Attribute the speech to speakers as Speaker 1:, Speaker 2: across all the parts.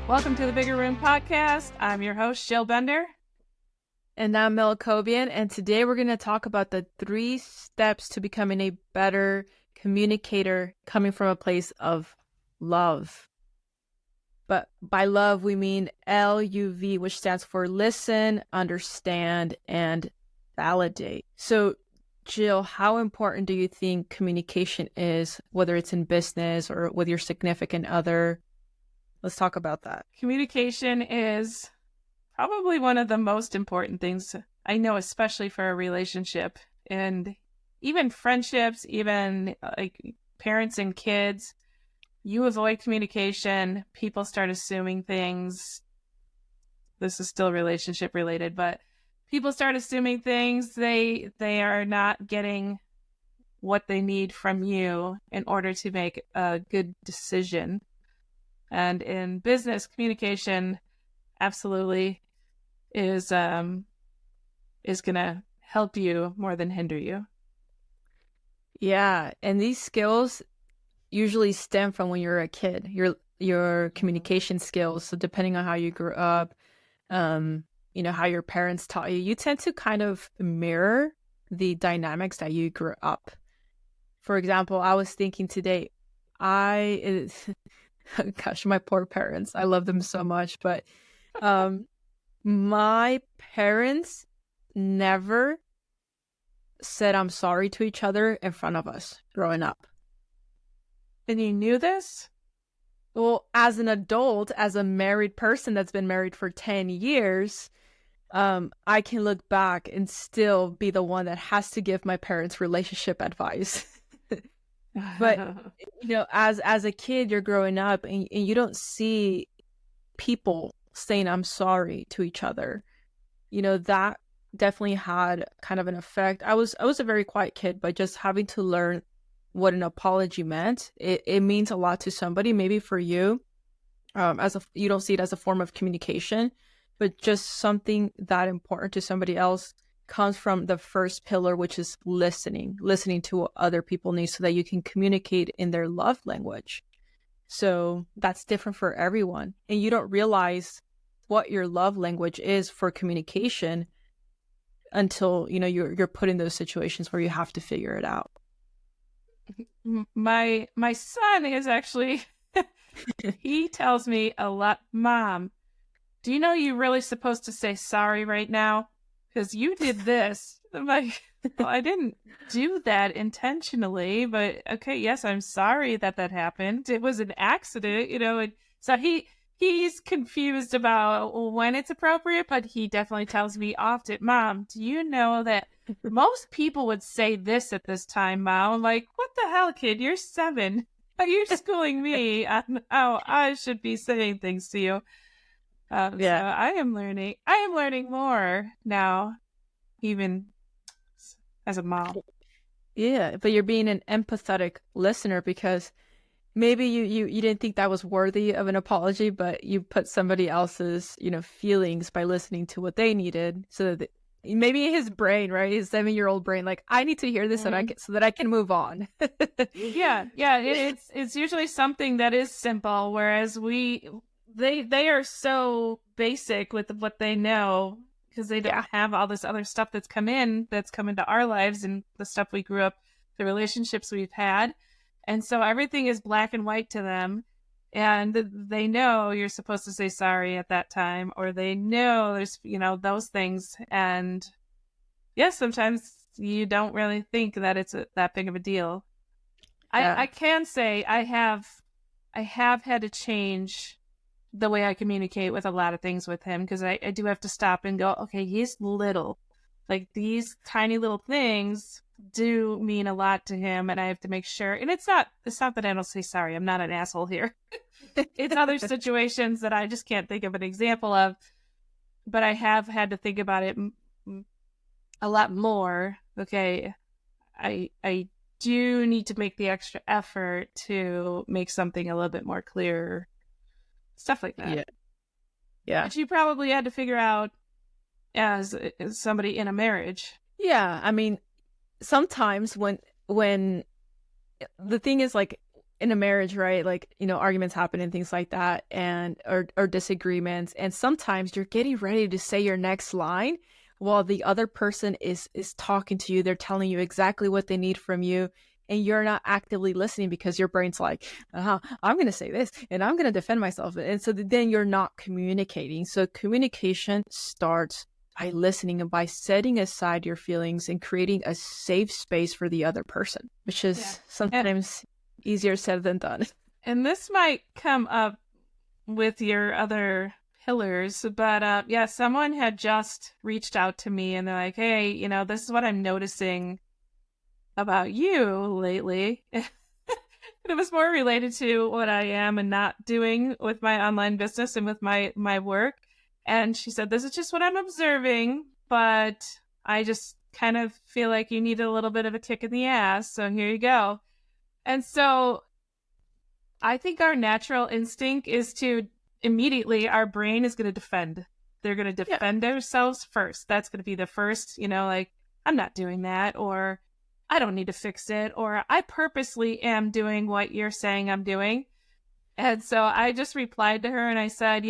Speaker 1: Welcome to the Bigger Room Podcast. I'm your host, Jill Bender.
Speaker 2: And I'm Mel Cobian, and today we're going to talk about the 3 steps to becoming a better communicator coming from a place of love. But by love, we mean LUV, which stands for listen, understand, and validate. So, Jill, how important do you think communication is, whether it's in business or with your significant other? Let's talk about that.
Speaker 1: Communication is probably one of the most important things I know, especially for a relationship and even friendships, even like parents and kids. You avoid communication, people start assuming things. This is still relationship related, but people start assuming things. They are not getting what they need from you in order to make a good decision. And in business, communication absolutely is going to help you more than hinder you.
Speaker 2: Yeah, and these skills usually stem from when you're a kid. Your communication skills. So depending on how you grew up, how your parents taught you, you tend to kind of mirror the dynamics that you grew up. For example, I was thinking today, gosh, my poor parents. I love them so much, but my parents never said I'm sorry to each other in front of us growing up.
Speaker 1: And you knew this?
Speaker 2: Well, as an adult, as a married person that's been married for 10 years, I can look back and still be the one that has to give my parents relationship advice. But, as a kid, you're growing up and you don't see people saying I'm sorry to each other. That definitely had kind of an effect. I was a very quiet kid, but just having to learn what an apology meant, it means a lot to somebody. Maybe for you, you don't see it as a form of communication, but just something that important to somebody else comes from the first pillar, which is listening to what other people need so that you can communicate in their love language. So that's different for everyone. And you don't realize what your love language is for communication until, you're put in those situations where you have to figure it out.
Speaker 1: My son is actually, he tells me a lot, Mom, do you know you're really supposed to say sorry right now? Because you did this. I'm like, well, I didn't do that intentionally, but okay, yes, I'm sorry that happened. It was an accident, and so he's confused about when it's appropriate, but he definitely tells me often, Mom, do you know that most people would say this at this time, Mom? I'm like, what the hell, kid? You're 7. Are you schooling me on how I should be saying things to you? So I am learning more now, even as a mom.
Speaker 2: Yeah, but you're being an empathetic listener because maybe you didn't think that was worthy of an apology, but you put somebody else's, feelings by listening to what they needed. So that maybe his brain, right? His 7-year-old brain, like, I need to hear this so that I can move on.
Speaker 1: Yeah. It's usually something that is simple, whereas they are so basic with what they know because they don't have all this other stuff that's come into our lives and the stuff we grew up, the relationships we've had. And so everything is black and white to them. And they know you're supposed to say sorry at that time, or they know there's, those things. And yes, sometimes you don't really think that it's that big of a deal. Yeah. I can say I have had to change the way I communicate with a lot of things with him, because I do have to stop and go, okay, he's little. Like, these tiny little things do mean a lot to him, and I have to make sure. And it's not that I don't say sorry. I'm not an asshole here. It's other situations that I just can't think of an example of, but I have had to think about it a lot more. Okay, I do need to make the extra effort to make something a little bit more clear. Stuff like that. Yeah. Which you probably had to figure out as somebody in a marriage.
Speaker 2: Yeah, I mean, sometimes when the thing is, like, in a marriage, right? Like, arguments happen and things like that, and or disagreements. And sometimes you're getting ready to say your next line while the other person is talking to you. They're telling you exactly what they need from you, and you're not actively listening because your brain's like, I'm going to say this and I'm going to defend myself. And so then you're not communicating. So communication starts by listening and by setting aside your feelings and creating a safe space for the other person, which is sometimes easier said than done.
Speaker 1: And this might come up with your other pillars, but someone had just reached out to me and they're like, hey, this is what I'm noticing about you lately. It was more related to what I am and not doing with my online business and with my work. And she said, this is just what I'm observing, but I just kind of feel like you need a little bit of a kick in the ass. So here you go. And so I think our natural instinct is to immediately, our brain is going to defend. They're going to defend themselves first. That's going to be the first, like, I'm not doing that, or I don't need to fix it, or I purposely am doing what you're saying I'm doing. And so I just replied to her and I said,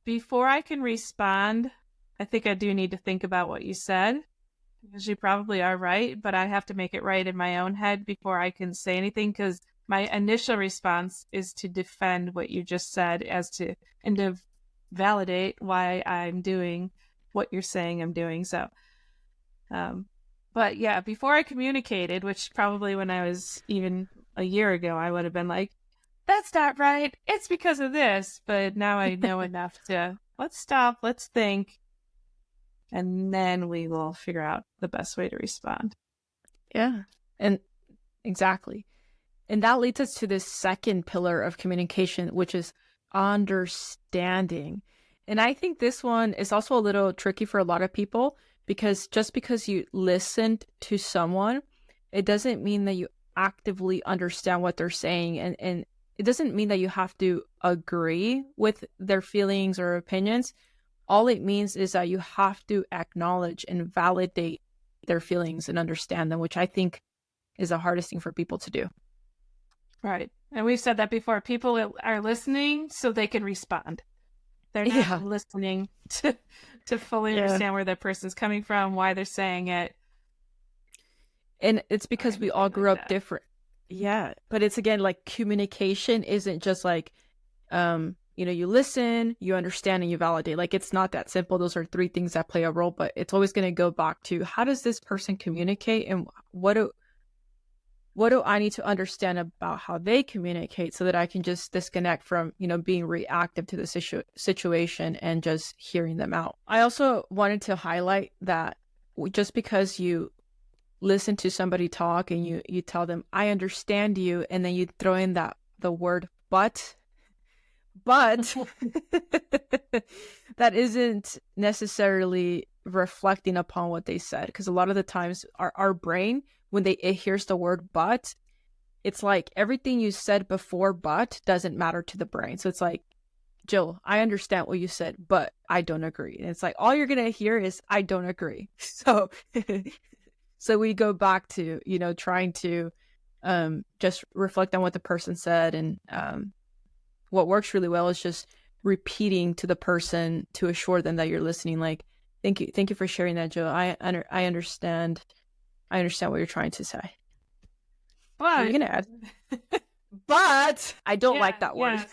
Speaker 1: before I can respond, I think I do need to think about what you said, because you probably are right, but I have to make it right in my own head before I can say anything, because my initial response is to defend what you just said and to validate why I'm doing what you're saying I'm doing. So, but yeah, before I communicated, which probably when I was even a year ago, I would have been like, that's not right. It's because of this. But now I know enough to let's stop, let's think, and then we will figure out the best way to respond.
Speaker 2: Yeah, and exactly. And that leads us to this second pillar of communication, which is understanding. And I think this one is also a little tricky for a lot of people, because just because you listened to someone, it doesn't mean that you actively understand what they're saying. And it doesn't mean that you have to agree with their feelings or opinions. All it means is that you have to acknowledge and validate their feelings and understand them, which I think is the hardest thing for people to do.
Speaker 1: Right. And we've said that before. People are listening so they can respond. They're not listening to fully understand where that person's coming from, why they're saying it.
Speaker 2: And it's because we all grew up different. Yeah. But it's, again, like, communication isn't just like, you listen, you understand, and you validate. Like, it's not that simple. Those are three things that play a role, but it's always going to go back to, how does this person communicate, and what do I need to understand about how they communicate, so that I can just disconnect from, being reactive to the situation and just hearing them out. I also wanted to highlight that just because you listen to somebody talk and you tell them, I understand you, and then you throw in the word but that isn't necessarily reflecting upon what they said. Because a lot of the times our brain, when it hears the word but, it's like everything you said before but doesn't matter to the brain. So it's like, Jill, I understand what you said, but I don't agree. And it's like, all you're going to hear is, I don't agree. So so we go back to, trying to just reflect on what the person said. And what works really well is just repeating to the person to assure them that you're listening. Like, thank you for sharing that, Jill. I understand. I understand what you're trying to say. But you're gonna add, but I don't like that word.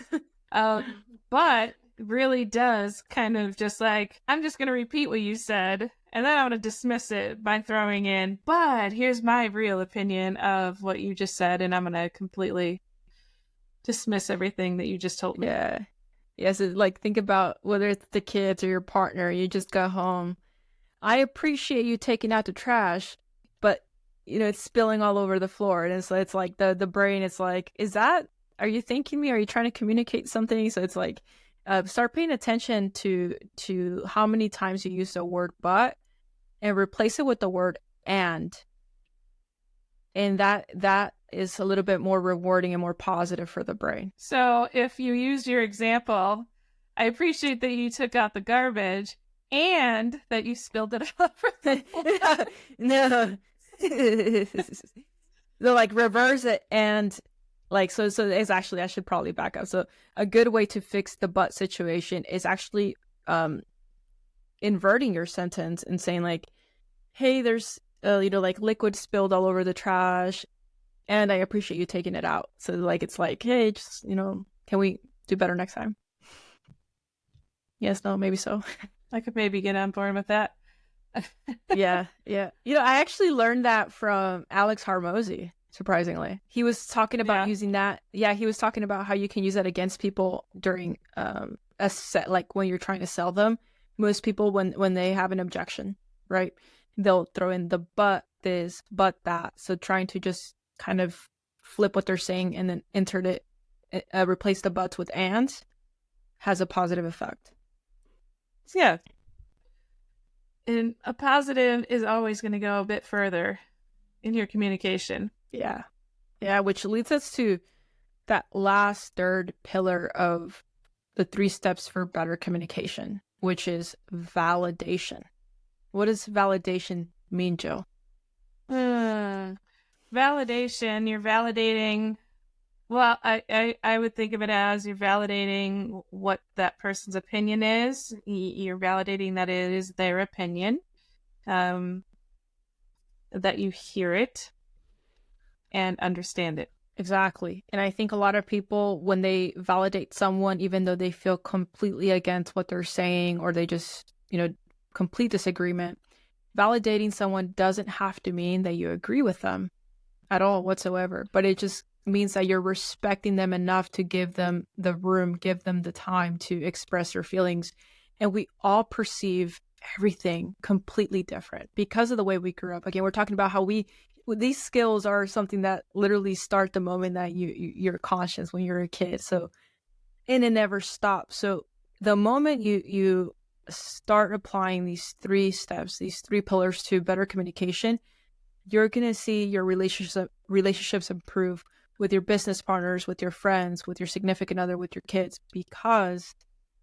Speaker 1: But really does kind of just like, I'm just gonna repeat what you said, and then I'm gonna dismiss it by throwing in, but here's my real opinion of what you just said, and I'm gonna completely dismiss everything that you just told me.
Speaker 2: Yeah. Yes, so, like, think about whether it's the kids or your partner. You just got home. I appreciate you taking out the trash, but it's spilling all over the floor, and it's like the brain. It's like, are you thanking me? Are you trying to communicate something? So it's like, start paying attention to how many times you use the word but, and replace it with the word and that is a little bit more rewarding and more positive for the brain.
Speaker 1: So if you used your example, I appreciate that you took out the garbage and that you spilled it all over the floor.
Speaker 2: No. They'll like reverse it, and Like, so it's actually, I should probably back up. So a good way to fix the but situation is actually inverting your sentence and saying like, hey, there's like liquid spilled all over the trash, and I appreciate you taking it out. So like, it's like, hey, just, can we do better next time? Yes, no, maybe so.
Speaker 1: I could maybe get on board with that.
Speaker 2: Yeah. I actually learned that from Alex Hormozy, surprisingly. He was talking about using that. Yeah, he was talking about how you can use that against people during a set, like when you're trying to sell them. Most people, when they have an objection, right, they'll throw in the but this, but that. So trying to just kind of flip what they're saying and then replace the buts with ands has a positive effect.
Speaker 1: Yeah. And a positive is always going to go a bit further in your communication.
Speaker 2: Yeah. Yeah, which leads us to that last third pillar of the 3 steps for better communication, which is validation. What does validation mean, Jill?
Speaker 1: Validation, you're validating. Well, I would think of it as you're validating what that person's opinion is. You're validating that it is their opinion, that you hear it and understand it.
Speaker 2: Exactly. And I think a lot of people, when they validate someone, even though they feel completely against what they're saying or they just, complete disagreement, validating someone doesn't have to mean that you agree with them at all whatsoever, but it just means that you're respecting them enough to give them the room, give them the time to express their feelings. And we all perceive everything completely different because of the way we grew up. Again, we're talking about how these skills are something that literally start the moment that you're conscious when you're a kid. So, and it never stops. So the moment you start applying these 3 steps, these 3 pillars to better communication, you're going to see your relationships improve with your business partners, with your friends, with your significant other, with your kids, because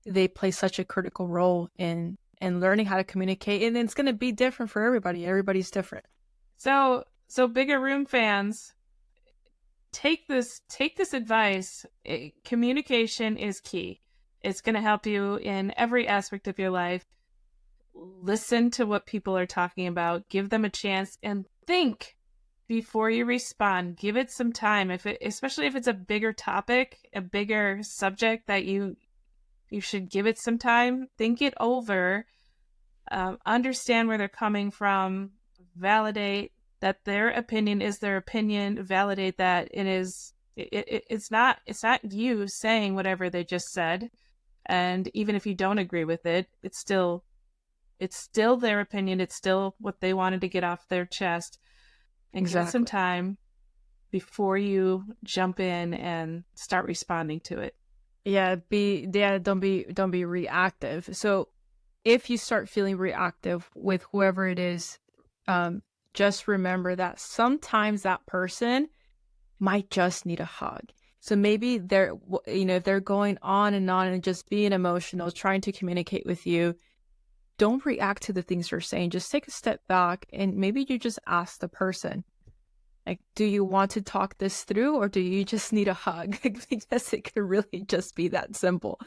Speaker 2: they play such a critical role in learning how to communicate. And it's going to be different for everybody. Everybody's different.
Speaker 1: So Bigger Room fans, take this advice. Communication is key. It's going to help you in every aspect of your life. Listen to what people are talking about. Give them a chance and think before you respond. Give it some time. Especially if it's a bigger topic, a bigger subject that you should give it some time. Think it over. Understand where they're coming from. Validate that their opinion is their opinion. Validate that it's not you saying whatever they just said. And even if you don't agree with it, it's still their opinion. It's still what they wanted to get off their chest. And Give it some time before you jump in and start responding to it.
Speaker 2: Yeah, don't be reactive. So if you start feeling reactive with whoever it is, just remember that sometimes that person might just need a hug. So maybe if they're going on and just being emotional, trying to communicate with you, don't react to the things they're saying. Just take a step back and maybe you just ask the person, like, do you want to talk this through or do you just need a hug? Because it could really just be that simple.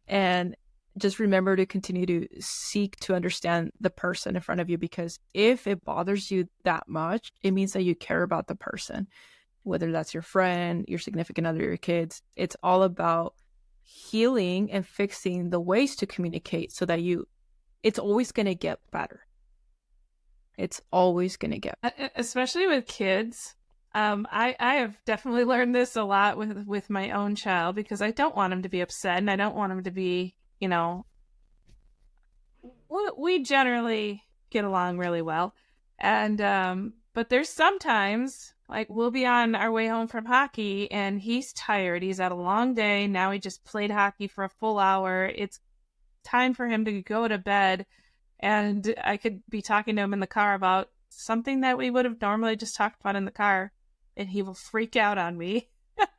Speaker 2: And just remember to continue to seek to understand the person in front of you, because if it bothers you that much, it means that you care about the person, whether that's your friend, your significant other, your kids. It's all about healing and fixing the ways to communicate so that it's always going to get better. It's always going to get better.
Speaker 1: Especially with kids. I have definitely learned this a lot with my own child, because I don't want him to be upset and I don't want him to be, we generally get along really well. And, but there's sometimes, like, we'll be on our way home from hockey and he's tired. He's had a long day. Now he just played hockey for a full hour. It's time for him to go to bed. And I could be talking to him in the car about something that we would have normally just talked about in the car, and he will freak out on me.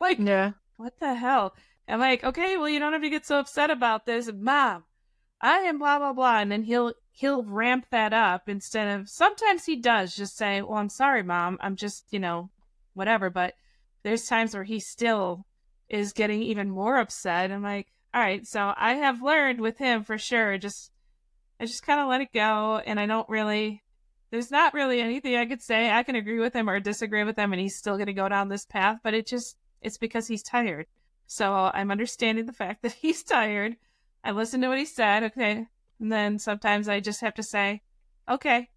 Speaker 1: Like, yeah, what the hell? I'm like, okay, well, you don't have to get so upset about this. Mom, I am blah, blah, blah. And then he'll ramp that up instead of, sometimes he does just say, well, I'm sorry, Mom. I'm just, whatever. But there's times where he still is getting even more upset. I'm like, all right, so I have learned with him for sure. I just kind of let it go, and I don't really. There's not really anything I could say. I can agree with him or disagree with him, and he's still going to go down this path. But it's because he's tired. So I'm understanding the fact that he's tired. I listened to what he said, okay, and then sometimes I just have to say, okay.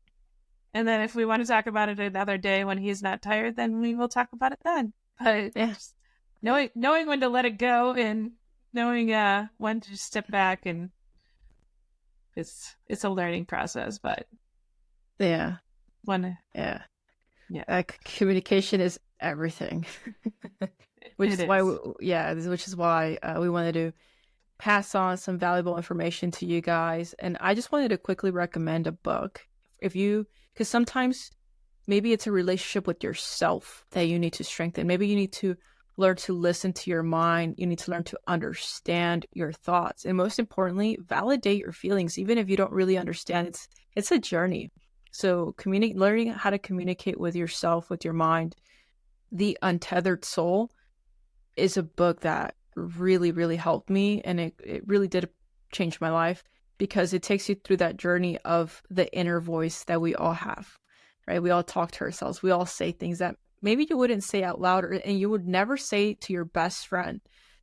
Speaker 1: And then if we want to talk about it another day when he's not tired, then we will talk about it then. But knowing when to let it go and knowing when to step back, and it's a learning process. But
Speaker 2: communication is everything. which is why we wanted to pass on some valuable information to you guys. And I just wanted to quickly recommend a book because sometimes maybe it's a relationship with yourself that you need to strengthen. Maybe you need to learn to listen to your mind. You need to learn to understand your thoughts, and most importantly, validate your feelings. Even if you don't really understand, it's a journey. So learning how to communicate with yourself, with your mind. The Untethered Soul is a book that really, really helped me, and it really did change my life, because it takes you through that journey of the inner voice that we all have, right? We all talk to ourselves. We all say things that maybe you wouldn't say out loud, and you would never say to your best friend.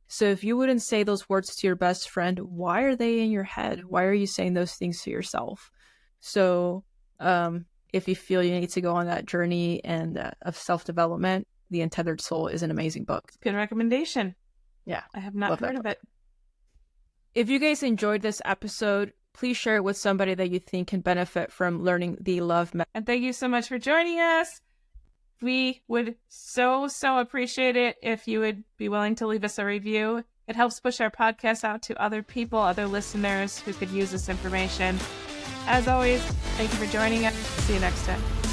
Speaker 2: So if you wouldn't say those words to your best friend, why are they in your head? Why are you saying those things to yourself? So if you feel you need to go on that journey of self-development, The Untethered Soul is an amazing book.
Speaker 1: Good recommendation.
Speaker 2: Yeah.
Speaker 1: I have not heard of it.
Speaker 2: If you guys enjoyed this episode, please share it with somebody that you think can benefit from learning the love method.
Speaker 1: And thank you so much for joining us. We would so appreciate it if you would be willing to leave us a review. It helps push our podcast out to other people, other listeners who could use this information. As always, thank you for joining us. See you next time.